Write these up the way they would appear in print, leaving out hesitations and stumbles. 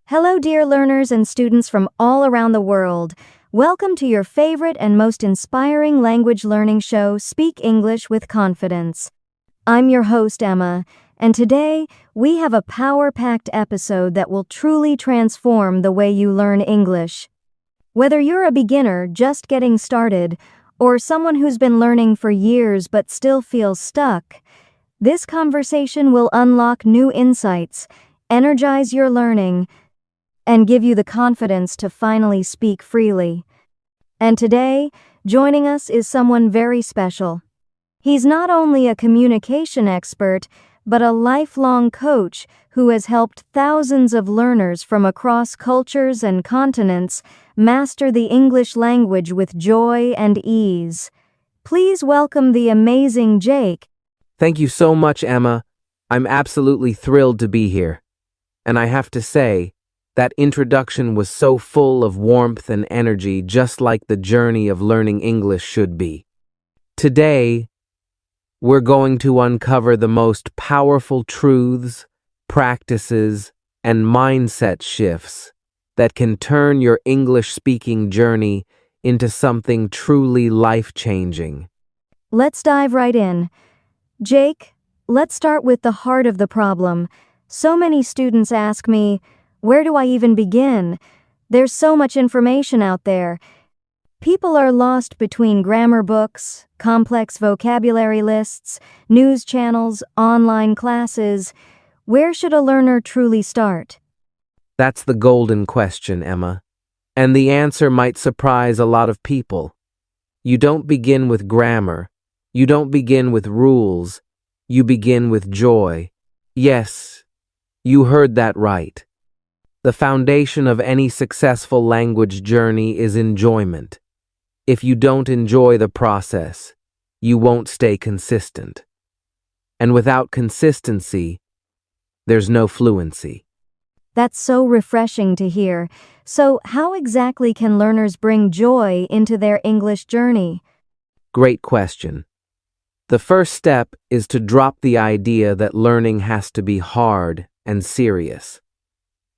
Hello, dear learners and students from all around the world. Welcome to your favorite and most inspiring language learning show, Speak English with Confidence. I'm your host, Emma, and today we have a power-packed episode that will truly transform the way you learn English. Whether you're a beginner just getting started, or someone who's been learning for years but still feels stuck, this conversation will unlock new insights, energize your learning, and give you the confidence to finally speak freely. And today, joining us is someone very special. He's not only a communication expert, but a lifelong coach who has helped thousands of learners from across cultures and continents master the English language with joy and ease. Please welcome the amazing Jake. Thank you so much, Emma. I'm absolutely thrilled to be here. And I have to say, that introduction was so full of warmth and energy, just like the journey of learning English should be. Today, we're going to uncover the most powerful truths, practices, and mindset shifts that can turn your English-speaking journey into something truly life-changing. Let's dive right in. Jake, let's start with the heart of the problem. So many students ask me, where do I even begin? There's so much information out there. People are lost between grammar books, complex vocabulary lists, news channels, online classes. Where should a learner truly start? That's the golden question, Emma. And the answer might surprise a lot of people. You don't begin with grammar. You don't begin with rules. You begin with joy. Yes, you heard that right. The foundation of any successful language journey is enjoyment. If you don't enjoy the process, you won't stay consistent. And without consistency, there's no fluency. That's so refreshing to hear. So, how exactly can learners bring joy into their English journey? Great question. The first step is to drop the idea that learning has to be hard and serious.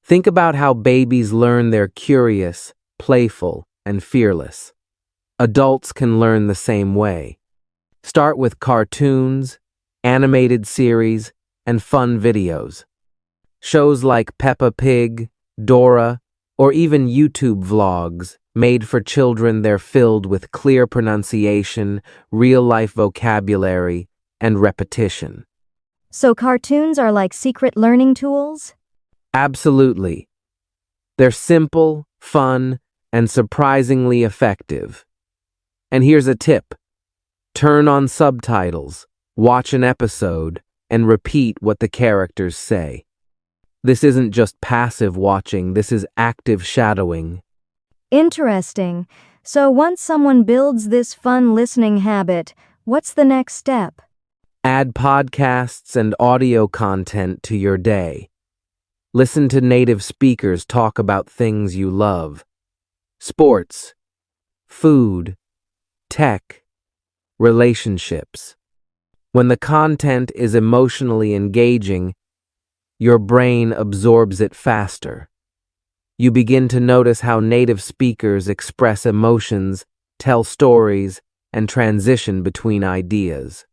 Think about how babies learn. They're curious, playful, and fearless. Adults can learn the same way. Start with cartoons, animated series, and fun videos. Shows like Peppa Pig, Dora, or even YouTube vlogs made for children. They're filled with clear pronunciation, real-life vocabulary, and repetition. So cartoons are like secret learning tools? Absolutely. They're simple, fun, and surprisingly effective. And here's a tip. Turn on subtitles, watch an episode, and repeat what the characters say. This isn't just passive watching, this is active shadowing. Interesting. So once someone builds this fun listening habit, what's the next step? Add podcasts and audio content to your day. Listen to native speakers talk about things you love. Sports, food, tech, relationships. When the content is emotionally engaging, your brain absorbs it faster. You begin to notice how native speakers express emotions, tell stories, and transition between ideas.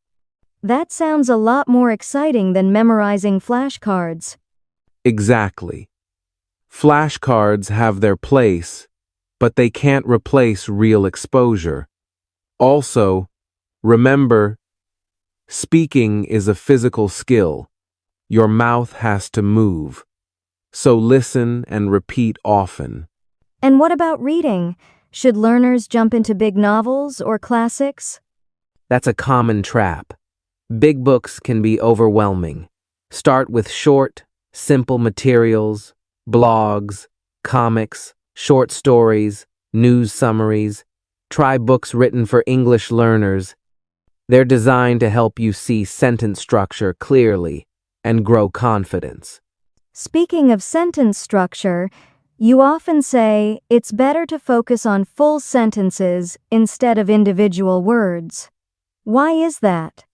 That sounds a lot more exciting than memorizing flashcards. Exactly. Flashcards have their place, but they can't replace real exposure. Also, remember, speaking is a physical skill. Your mouth has to move. So listen and repeat often. And what about reading? Should learners jump into big novels or classics? That's a common trap. Big books can be overwhelming. Start with short, simple materials, blogs, comics, short stories, news summaries. Try books written for English learners. They're designed to help you see sentence structure clearly and grow confidence. Speaking of sentence structure, you often say it's better to focus on full sentences instead of individual words. Why is that?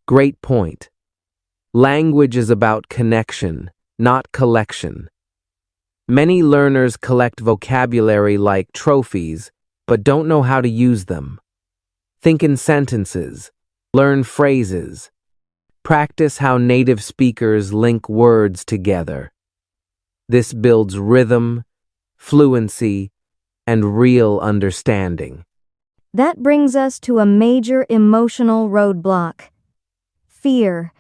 Great point. Language is about connection, not collection. Many learners collect vocabulary like trophies, but don't know how to use them. Think in sentences, learn phrases, practice how native speakers link words together. This builds rhythm, fluency, and real understanding. That brings us to a major emotional roadblock: fear.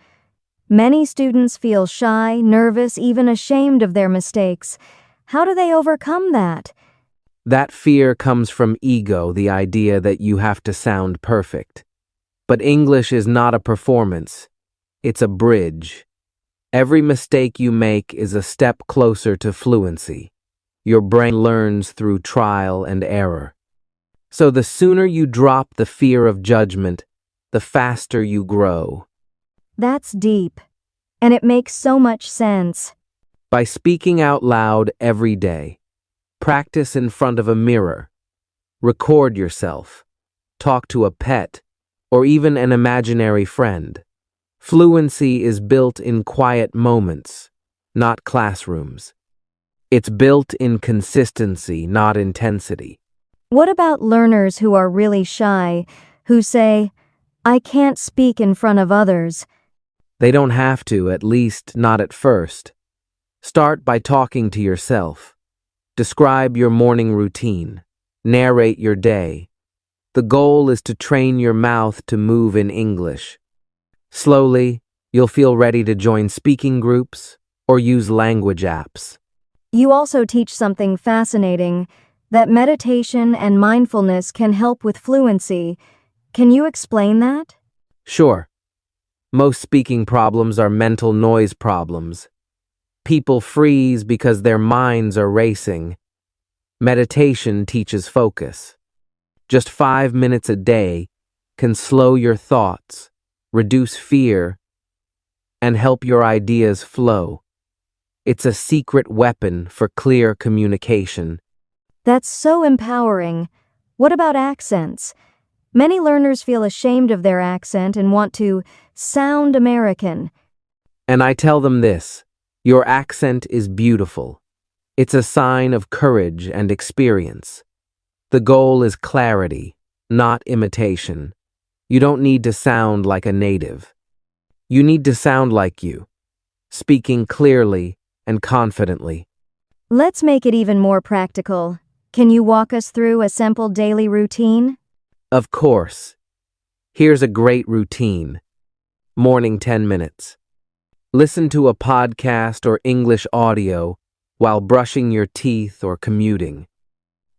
Many students feel shy, nervous, even ashamed of their mistakes. How do they overcome that? That fear comes from ego, the idea that you have to sound perfect. But English is not a performance. It's a bridge. Every mistake you make is a step closer to fluency. Your brain learns through trial and error. So the sooner you drop the fear of judgment, the faster you grow. That's deep, and it makes so much sense. By speaking out loud every day, practice in front of a mirror, record yourself, talk to a pet, or even an imaginary friend. Fluency is built in quiet moments, not classrooms. It's built in consistency, not intensity. What about learners who are really shy, who say, "I can't speak in front of others"? They don't have to, at least not at first. Start by talking to yourself. Describe your morning routine. Narrate your day. The goal is to train your mouth to move in English. Slowly, you'll feel ready to join speaking groups or use language apps. You also teach something fascinating, that meditation and mindfulness can help with fluency. Can you explain that? Sure. Most speaking problems are mental noise problems. People freeze because their minds are racing. Meditation teaches focus. Just 5 minutes a day can slow your thoughts, reduce fear, and help your ideas flow. It's a secret weapon for clear communication. That's so empowering. What about accents? Many learners feel ashamed of their accent and want to sound American. And I tell them this: your accent is beautiful. It's a sign of courage and experience. The goal is clarity, not imitation. You don't need to sound like a native. You need to sound like you, speaking clearly and confidently. Let's make it even more practical. Can you walk us through a simple daily routine? Of course. Here's a great routine. Morning 10 minutes. Listen to a podcast or English audio while brushing your teeth or commuting.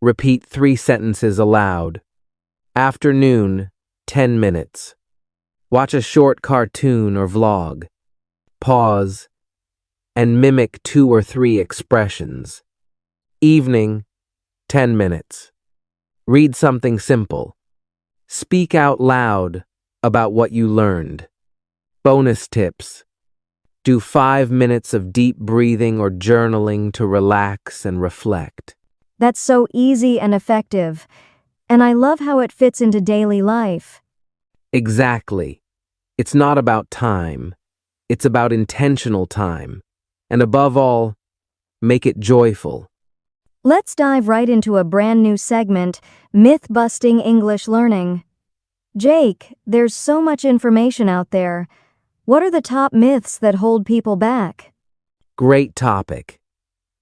Repeat 3 sentences aloud. Afternoon, 10 minutes. Watch a short cartoon or vlog. Pause and mimic 2 or 3 expressions. Evening, 10 minutes. Read something simple. Speak out loud about what you learned. Bonus tips. Do 5 minutes of deep breathing or journaling to relax and reflect. That's so easy and effective, and I love how it fits into daily life. Exactly. It's not about time. It's about intentional time. And above all, make it joyful. Let's dive right into a brand new segment, Myth-Busting English Learning. Jake, there's so much information out there. What are the top myths that hold people back? Great topic.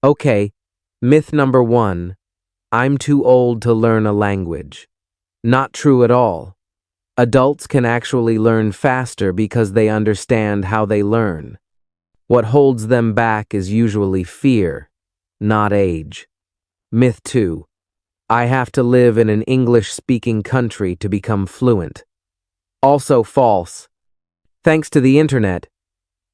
Okay, myth number 1. I'm too old to learn a language. Not true at all. Adults can actually learn faster because they understand how they learn. What holds them back is usually fear, not age. Myth 2. I have to live in an English-speaking country to become fluent. Also false. Thanks to the internet,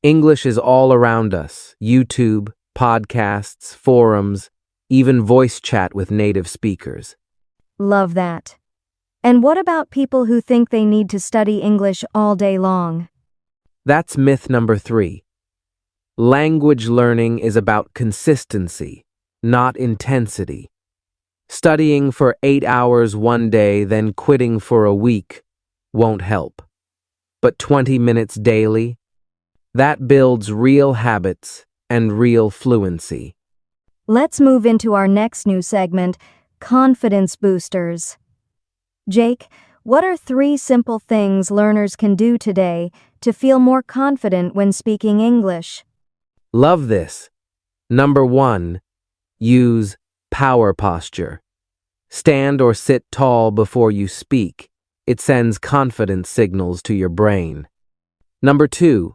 English is all around us. YouTube, podcasts, forums, even voice chat with native speakers. Love that. And what about people who think they need to study English all day long? That's myth number 3. Language learning is about consistency, not intensity. Studying for 8 hours one day, then quitting for a week won't help. But 20 minutes daily? That builds real habits and real fluency. Let's move into our next new segment, confidence boosters. Jake, what are 3 simple things learners can do today to feel more confident when speaking English? Love this. Number 1, use power posture. Stand or sit tall before you speak. It sends confidence signals to your brain. Number 2,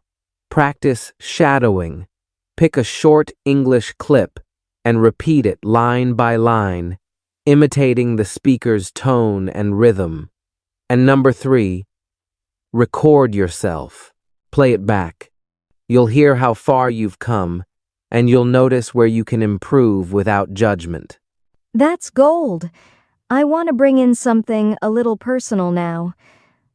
practice shadowing. Pick a short English clip and repeat it line by line, imitating the speaker's tone and rhythm. And number 3, record yourself. Play it back. You'll hear how far you've come, and you'll notice where you can improve without judgment. That's gold. I want to bring in something a little personal now.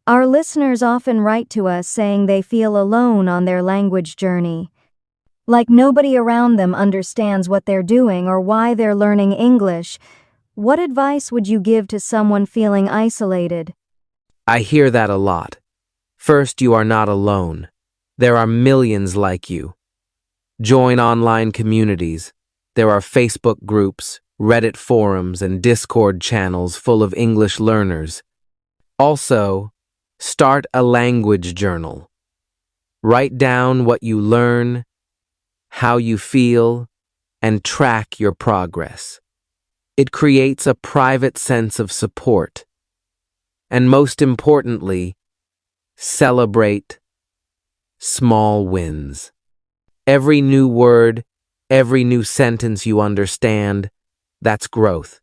Our listeners often write to us saying they feel alone on their language journey. Like nobody around them understands what they're doing or why they're learning English. What advice would you give to someone feeling isolated? I hear that a lot. First, you are not alone. There are millions like you. Join online communities. There are Facebook groups, Reddit forums, and Discord channels full of English learners. Also, start a language journal. Write down what you learn, how you feel, and track your progress. It creates a private sense of support. And most importantly, celebrate small wins. Every new word, every new sentence you understand, that's growth.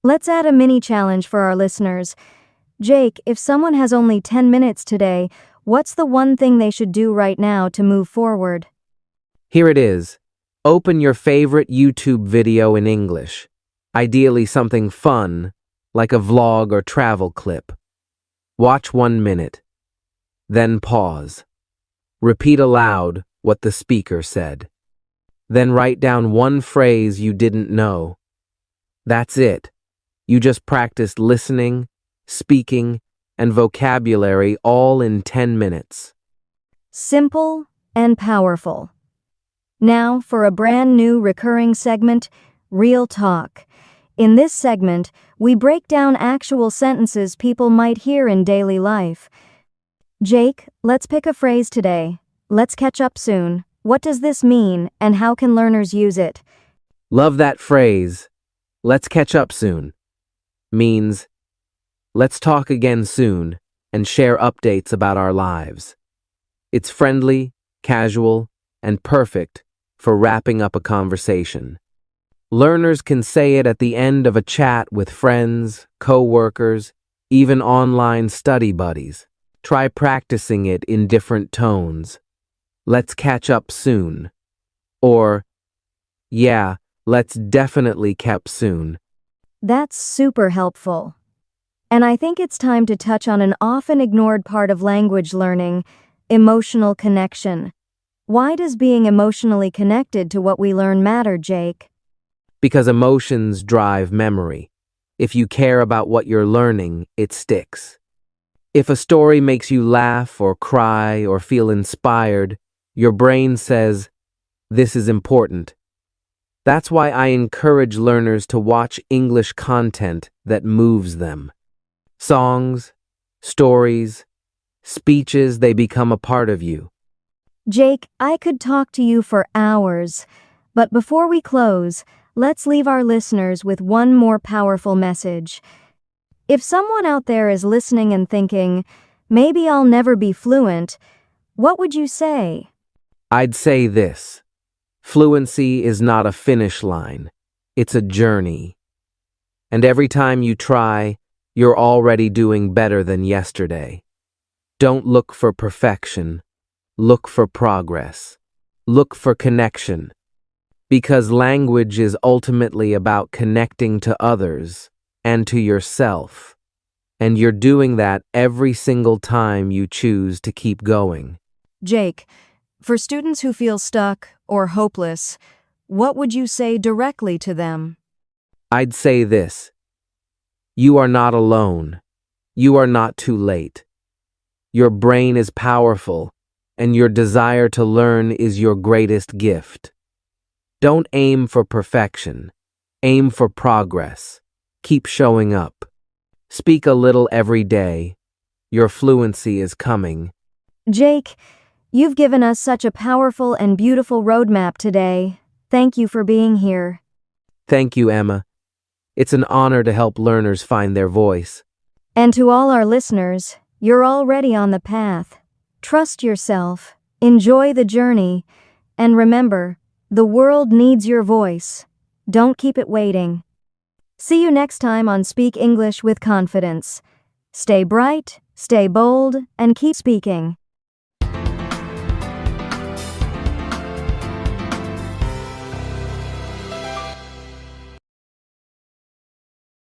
Let's add a mini challenge for our listeners. Jake, if someone has only 10 minutes today, what's the one thing they should do right now to move forward? Here it is. Open your favorite YouTube video in English. Ideally something fun, like a vlog or travel clip. Watch 1 minute. Then pause. Repeat aloud what the speaker said. Then write down one phrase you didn't know. That's it. You just practiced listening, speaking, and vocabulary all in 10 minutes. Simple and powerful. Now for a brand new recurring segment, Real Talk. In this segment, we break down actual sentences people might hear in daily life. Jake, let's pick a phrase today. Let's catch up soon. What does this mean, and how can learners use it? Love that phrase. Let's catch up soon. Means, let's talk again soon and share updates about our lives. It's friendly, casual, and perfect for wrapping up a conversation. Learners can say it at the end of a chat with friends, co-workers, even online study buddies. Try practicing it in different tones. Let's catch up soon. Or, yeah, let's definitely catch soon. That's super helpful. And I think it's time to touch on an often ignored part of language learning, emotional connection. Why does being emotionally connected to what we learn matter, Jake? Because emotions drive memory. If you care about what you're learning, it sticks. If a story makes you laugh or cry or feel inspired, your brain says, "This is important." That's why I encourage learners to watch English content that moves them. Songs, stories, speeches, they become a part of you. Jake, I could talk to you for hours, but before we close, let's leave our listeners with one more powerful message. If someone out there is listening and thinking, maybe I'll never be fluent, what would you say? I'd say this. Fluency is not a finish line. It's a journey. And every time you try, you're already doing better than yesterday. Don't look for perfection. Look for progress. Look for connection. Because language is ultimately about connecting to others and to yourself. And you're doing that every single time you choose to keep going. Jake, for students who feel stuck or hopeless, what would you say directly to them? I'd say this. You are not alone. You are not too late. Your brain is powerful, and your desire to learn is your greatest gift. Don't aim for perfection. Aim for progress. Keep showing up. Speak a little every day. Your fluency is coming. Jake, you've given us such a powerful and beautiful roadmap today. Thank you for being here. Thank you, Emma. It's an honor to help learners find their voice. And to all our listeners, you're already on the path. Trust yourself, enjoy the journey, and remember, the world needs your voice. Don't keep it waiting. See you next time on Speak English with Confidence. Stay bright, stay bold, and keep speaking.